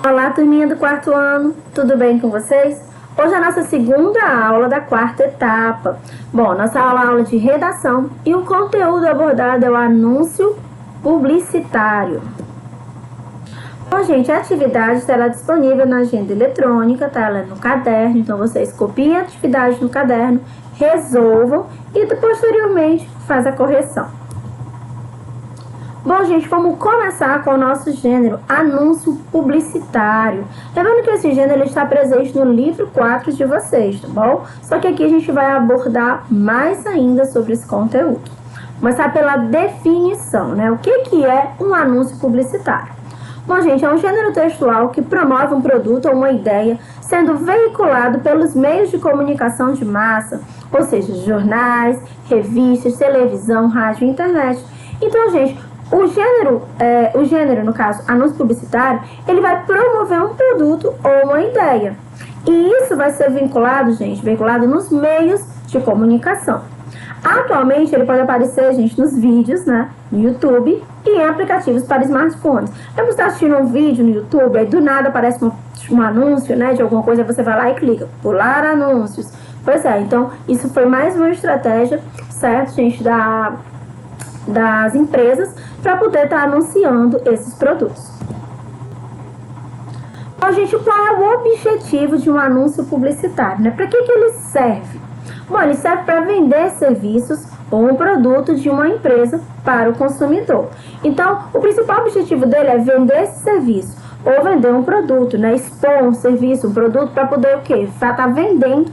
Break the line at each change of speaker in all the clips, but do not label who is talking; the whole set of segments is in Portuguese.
Olá, turminha do quarto ano, tudo bem com vocês? Hoje é a nossa segunda aula da quarta etapa. Bom, nossa aula de redação e o conteúdo abordado é o anúncio publicitário. Bom, gente, a atividade estará disponível na agenda eletrônica, tá? Ela é no caderno, então vocês copiem a atividade no caderno, resolvam e posteriormente faz a correção. Bom, gente, vamos começar com o nosso gênero, anúncio publicitário. Lembrando que esse gênero está presente no livro 4 de vocês, tá bom? Só que aqui a gente vai abordar mais ainda sobre esse conteúdo. Começar pela definição, né? O que é um anúncio publicitário? Bom, gente, é um gênero textual que promove um produto ou uma ideia sendo veiculado pelos meios de comunicação de massa, ou seja, jornais, revistas, televisão, rádio e internet. Então, gente, o gênero, no caso, anúncio publicitário, ele vai promover um produto ou uma ideia. E isso vai ser vinculado nos meios de comunicação. Atualmente, ele pode aparecer, gente, nos vídeos, né, no YouTube e em aplicativos para smartphones. Você está assistindo um vídeo no YouTube, aí do nada aparece um anúncio, né, de alguma coisa, você vai lá e clica, pular anúncios. Pois é, então, isso foi mais uma estratégia, certo, gente, das empresas para poder estar anunciando esses produtos. Então, gente, qual é o objetivo de um anúncio publicitário, né? Para que ele serve? Bom, ele serve para vender serviços ou um produto de uma empresa para o consumidor. Então, o principal objetivo dele é vender esse serviço ou vender um produto, né? Expor um serviço, um produto para poder o quê? Estar vendendo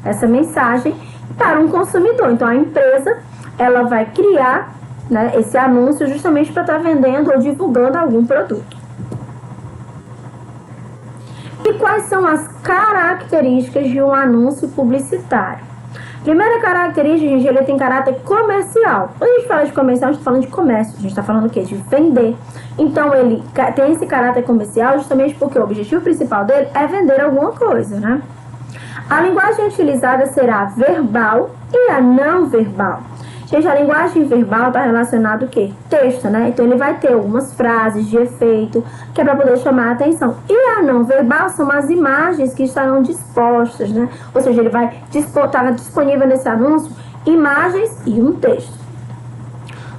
essa mensagem para um consumidor. Então, a empresa, ela vai criar, né, esse anúncio justamente para estar vendendo ou divulgando algum produto. E quais são as características de um anúncio publicitário? Primeira característica, gente, ele tem caráter comercial. Quando a gente fala de comercial, a gente está falando de comércio, a gente está falando o quê? De vender. Então, ele tem esse caráter comercial justamente porque o objetivo principal dele é vender alguma coisa, né? A linguagem utilizada será verbal e a não verbal. Gente, a linguagem verbal está relacionada ao quê? Texto, né? Então, ele vai ter algumas frases de efeito, que é para poder chamar a atenção. E a não verbal são as imagens que estarão dispostas, né? Ou seja, ele vai estar disponível nesse anúncio imagens e um texto.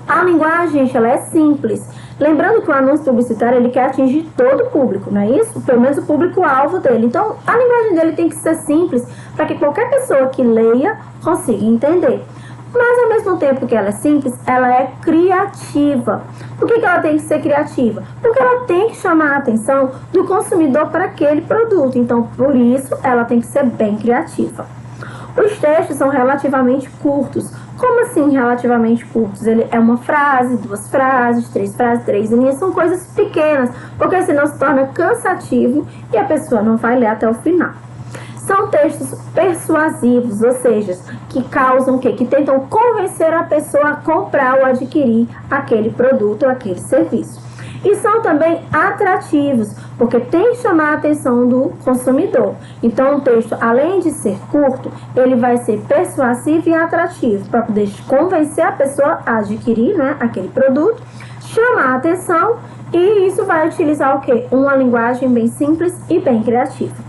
A linguagem, gente, ela é simples. Lembrando que o anúncio publicitário, ele quer atingir todo o público, não é isso? Pelo menos o público-alvo dele. Então, a linguagem dele tem que ser simples para que qualquer pessoa que leia consiga entender. Mas, ao mesmo tempo que ela é simples, ela é criativa. Por que ela tem que ser criativa? Porque ela tem que chamar a atenção do consumidor para aquele produto. Então, por isso, ela tem que ser bem criativa. Os textos são relativamente curtos. Como assim relativamente curtos? Ele é uma frase, duas frases, três linhas. São coisas pequenas, porque senão se torna cansativo e a pessoa não vai ler até o final. São textos persuasivos, ou seja, que causam o quê? Que tentam convencer a pessoa a comprar ou adquirir aquele produto ou aquele serviço. E são também atrativos, porque tem que chamar a atenção do consumidor. Então, o texto, além de ser curto, ele vai ser persuasivo e atrativo, para poder convencer a pessoa a adquirir, né, aquele produto, chamar a atenção, e isso vai utilizar o quê? Uma linguagem bem simples e bem criativa.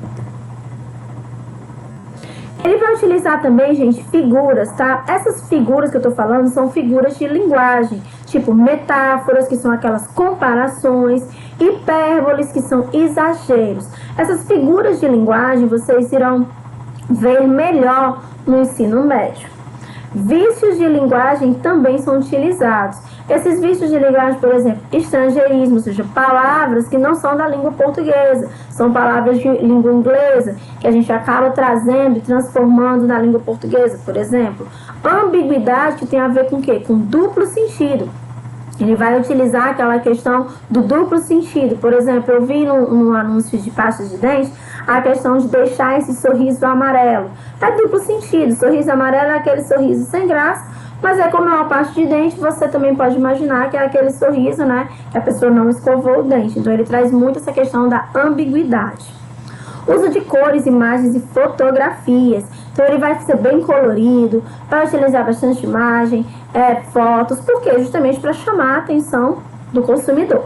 Ele vai utilizar também, gente, figuras, tá? Essas figuras que eu tô falando são figuras de linguagem, tipo metáforas, que são aquelas comparações, hipérboles, que são exageros. Essas figuras de linguagem vocês irão ver melhor no ensino médio. Vícios de linguagem também são utilizados. Esses vícios de linguagem, por exemplo, estrangeirismo, ou seja, palavras que não são da língua portuguesa, são palavras de língua inglesa, que a gente acaba trazendo e transformando na língua portuguesa, por exemplo. Ambiguidade, que tem a ver com o quê? Com duplo sentido. Ele vai utilizar aquela questão do duplo sentido. Por exemplo, eu vi no anúncio de pasta de dente a questão de deixar esse sorriso amarelo. É duplo sentido. Sorriso amarelo é aquele sorriso sem graça, mas como é uma pasta de dente, você também pode imaginar que é aquele sorriso, né, que a pessoa não escovou o dente. Então, ele traz muito essa questão da ambiguidade. Uso de cores, imagens e fotografias. Então, ele vai ser bem colorido, vai utilizar bastante imagem, fotos. Por quê? Justamente para chamar a atenção do consumidor.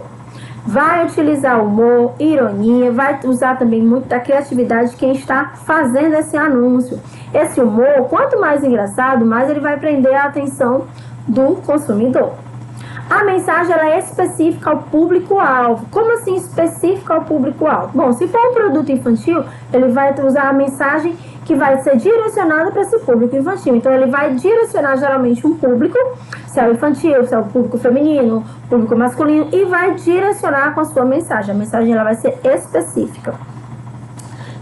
vai utilizar humor, ironia, vai usar também muito da criatividade de quem está fazendo esse anúncio. Esse humor, quanto mais engraçado, mais ele vai prender a atenção do consumidor. A mensagem ela é específica ao público-alvo. Como assim específica ao público-alvo? Bom, se for um produto infantil, ele vai usar a mensagem que vai ser direcionada para esse público infantil. Então, ele vai direcionar geralmente um público, se é o infantil, se é o público feminino, público masculino, e vai direcionar com a sua mensagem. A mensagem ela vai ser específica.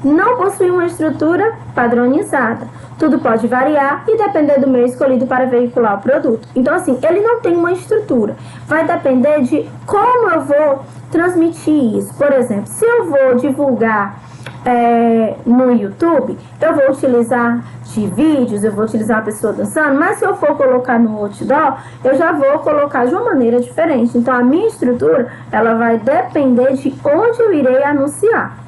Não possui uma estrutura padronizada. Tudo pode variar e depender do meio escolhido para veicular o produto. Então, assim, ele não tem uma estrutura. Vai depender de como eu vou transmitir isso. Por exemplo, se eu vou divulgar no YouTube, eu vou utilizar de vídeos, eu vou utilizar a pessoa dançando, mas se eu for colocar no outdoor, eu já vou colocar de uma maneira diferente. Então, a minha estrutura, ela vai depender de onde eu irei anunciar.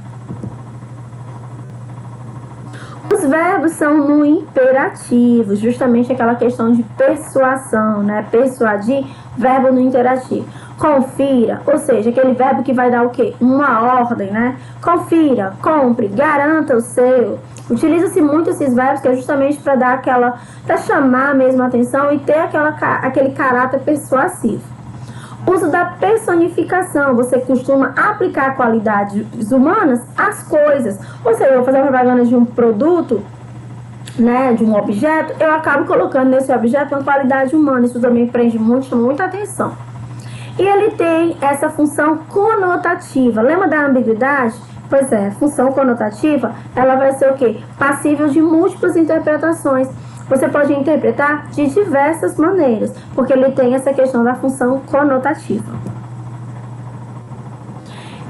Os verbos são no imperativo, justamente aquela questão de persuasão, né? Persuadir, verbo no imperativo. Confira, ou seja, aquele verbo que vai dar o quê? Uma ordem, né? Confira, compre, garanta o seu. Utiliza-se muito esses verbos que é justamente para dar para chamar mesmo a atenção e ter aquele caráter persuasivo. Uso da personificação, você costuma aplicar qualidades humanas às coisas. Ou seja, eu vou fazer uma propaganda de um produto, né, de um objeto, eu acabo colocando nesse objeto uma qualidade humana. Isso também prende muito, chama muita atenção. E ele tem essa função conotativa. Lembra da ambiguidade? Pois é, função conotativa, ela vai ser o quê? Passível de múltiplas interpretações. Você pode interpretar de diversas maneiras, porque ele tem essa questão da função conotativa.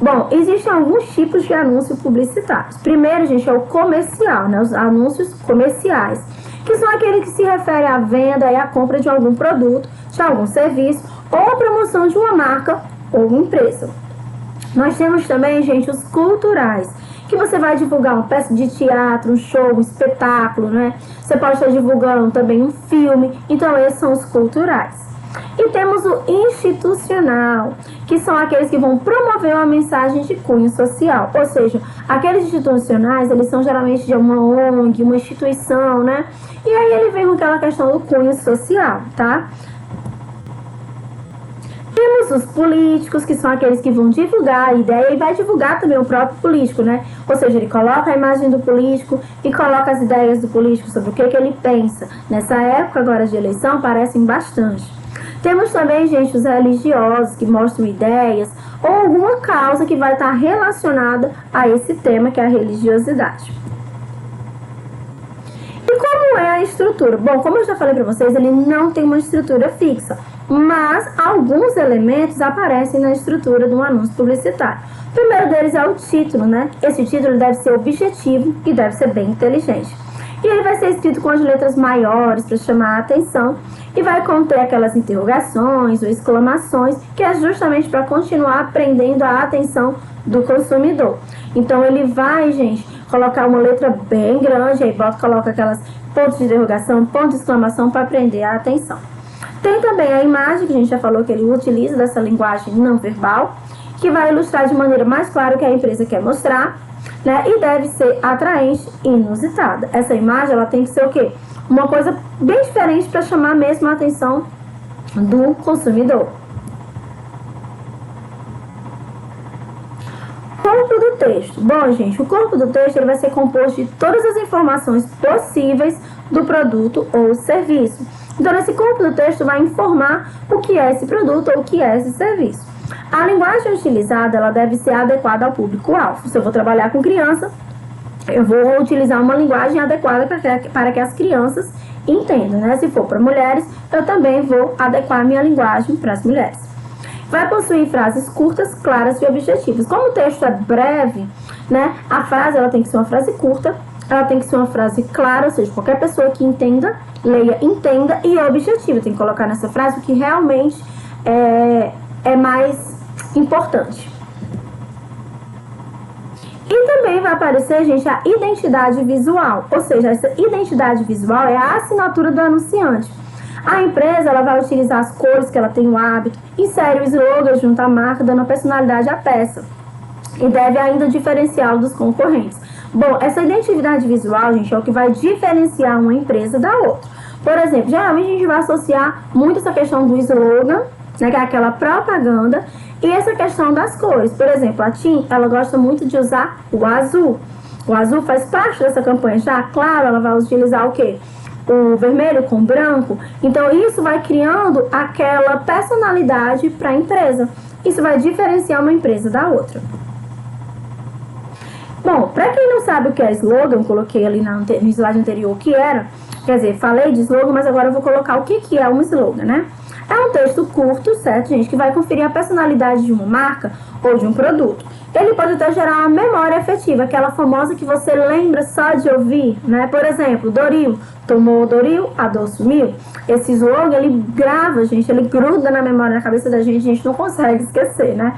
Bom, existem alguns tipos de anúncios publicitários. Primeiro, gente, é o comercial, né? Os anúncios comerciais, que são aqueles que se referem à venda e à compra de algum produto, de algum serviço, ou a promoção de uma marca ou empresa. Nós temos também, gente, os culturais, que você vai divulgar uma peça de teatro, um show, um espetáculo, né? Você pode estar divulgando também um filme. Então, esses são os culturais. E temos o institucional, que são aqueles que vão promover uma mensagem de cunho social. Ou seja, aqueles institucionais, eles são geralmente de uma ONG, uma instituição, né? E aí ele vem com aquela questão do cunho social, tá? Temos os políticos, que são aqueles que vão divulgar a ideia e vai divulgar também o próprio político, né? Ou seja, ele coloca a imagem do político e coloca as ideias do político sobre o que ele pensa. Nessa época agora de eleição, parecem bastante. Temos também, gente, os religiosos, que mostram ideias ou alguma causa que vai estar relacionada a esse tema, que é a religiosidade. E como é a estrutura? Bom, como eu já falei para vocês, ele não tem uma estrutura fixa, mas alguns elementos aparecem na estrutura de um anúncio publicitário. O primeiro deles é o título, né? Esse título deve ser objetivo e deve ser bem inteligente. E ele vai ser escrito com as letras maiores para chamar a atenção e vai conter aquelas interrogações ou exclamações, que é justamente para continuar prendendo a atenção do consumidor. Então ele vai, gente, colocar uma letra bem grande, aí coloca aquelas pontos de interrogação, ponto de exclamação para prender a atenção. Tem também a imagem, que a gente já falou que ele utiliza dessa linguagem não verbal, que vai ilustrar de maneira mais clara o que a empresa quer mostrar, né? E deve ser atraente e inusitada. Essa imagem, ela tem que ser o quê? Uma coisa bem diferente para chamar mesmo a atenção do consumidor. Corpo do texto. Bom, gente, o corpo do texto ele vai ser composto de todas as informações possíveis do produto ou serviço. Então, esse corpo do texto vai informar o que é esse produto ou o que é esse serviço. A linguagem utilizada, ela deve ser adequada ao público-alvo. Se eu vou trabalhar com criança, eu vou utilizar uma linguagem adequada para que as crianças entendam, né? Se for para mulheres, eu também vou adequar a minha linguagem para as mulheres. Vai possuir frases curtas, claras e objetivas. Como o texto é breve, né? A frase ela tem que ser uma frase curta, ela tem que ser uma frase clara, ou seja, qualquer pessoa que entenda, leia, entenda, e objetiva. Tem que colocar nessa frase o que realmente é mais importante. E também vai aparecer, gente, a identidade visual. Ou seja, essa identidade visual é a assinatura do anunciante. A empresa ela vai utilizar as cores que ela tem o hábito, insere o slogan junto à marca, dando personalidade à peça. E deve ainda diferenciá-lo dos concorrentes. Bom, essa identidade visual, gente, é o que vai diferenciar uma empresa da outra. Por exemplo, geralmente a gente vai associar muito essa questão do slogan, né, que é aquela propaganda, e essa questão das cores. Por exemplo, a TIM, ela gosta muito de usar o azul. O azul faz parte dessa campanha. Já, claro, ela vai utilizar o quê? O vermelho com branco. Então, isso vai criando aquela personalidade para a empresa. Isso vai diferenciar uma empresa da outra. Bom, para quem não sabe o que é slogan, eu coloquei ali no slide anterior o que era. Quer dizer, falei de slogan, mas agora eu vou colocar o que é um slogan, né? É um texto curto, certo, gente, que vai conferir a personalidade de uma marca ou de um produto. Ele pode até gerar uma memória afetiva, aquela famosa que você lembra só de ouvir, né? Por exemplo, Doril, tomou Doril, a dor sumiu. Esse slogan, ele grava, gente, ele gruda na memória, na cabeça da gente, a gente não consegue esquecer, né?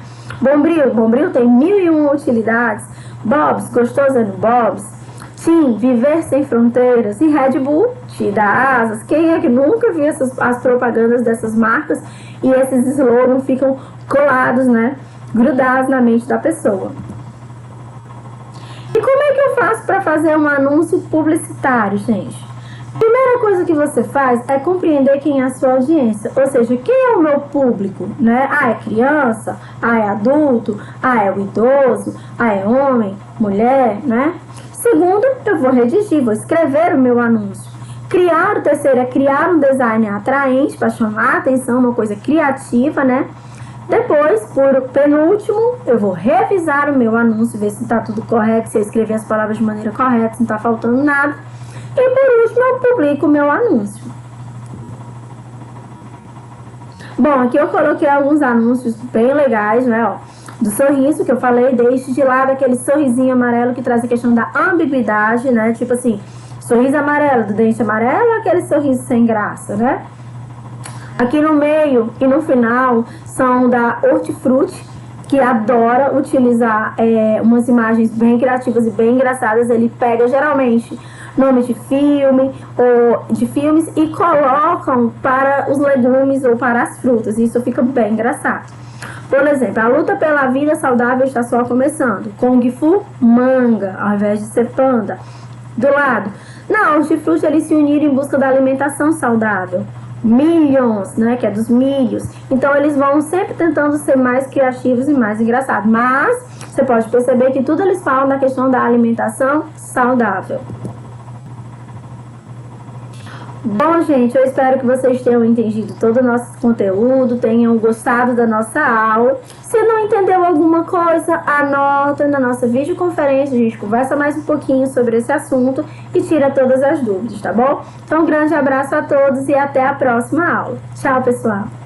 Bombril tem 1001 utilidades. Bob's, gostoso é no Bob's. TIM, viver sem fronteiras. E Red Bull, te dá asas. Quem é que nunca viu as propagandas dessas marcas e esses slogans ficam colados, né? Grudados na mente da pessoa. E como é que eu faço para fazer um anúncio publicitário, gente? Primeira coisa que você faz é compreender quem é a sua audiência, ou seja, quem é o meu público, né? Ah, é criança? Ah, é adulto? Ah, é o idoso? Ah, é homem? Mulher, né? Segundo, eu vou redigir, vou escrever o meu anúncio. O terceiro é criar um design atraente para chamar a atenção, uma coisa criativa, né? Depois, por penúltimo, eu vou revisar o meu anúncio, ver se está tudo correto, se eu escrevi as palavras de maneira correta, se não está faltando nada. E por último, eu publico o meu anúncio. Bom, aqui eu coloquei alguns anúncios bem legais, né? Ó, do sorriso, que eu falei, deixe de lado aquele sorrisinho amarelo que traz a questão da ambiguidade, né? Tipo assim, sorriso amarelo, do dente amarelo, ou aquele sorriso sem graça, né? Aqui no meio e no final são da Hortifruti, que adora utilizar umas imagens bem criativas e bem engraçadas. Ele pega geralmente nomes de filmes e colocam para os legumes ou para as frutas. Isso fica bem engraçado. Por exemplo, a luta pela vida saudável está só começando. Kung Fu manga, ao invés de ser panda. Do lado, na Hortifruti eles se uniram em busca da alimentação saudável. Millions, né, que é dos milhos. Então eles vão sempre tentando ser mais criativos e mais engraçados. Mas você pode perceber que tudo eles falam da questão da alimentação saudável. Bom, gente, eu espero que vocês tenham entendido todo o nosso conteúdo, tenham gostado da nossa aula. Se não entendeu alguma coisa, anota na nossa videoconferência, a gente conversa mais um pouquinho sobre esse assunto e tira todas as dúvidas, tá bom? Então, um grande abraço a todos e até a próxima aula. Tchau, pessoal!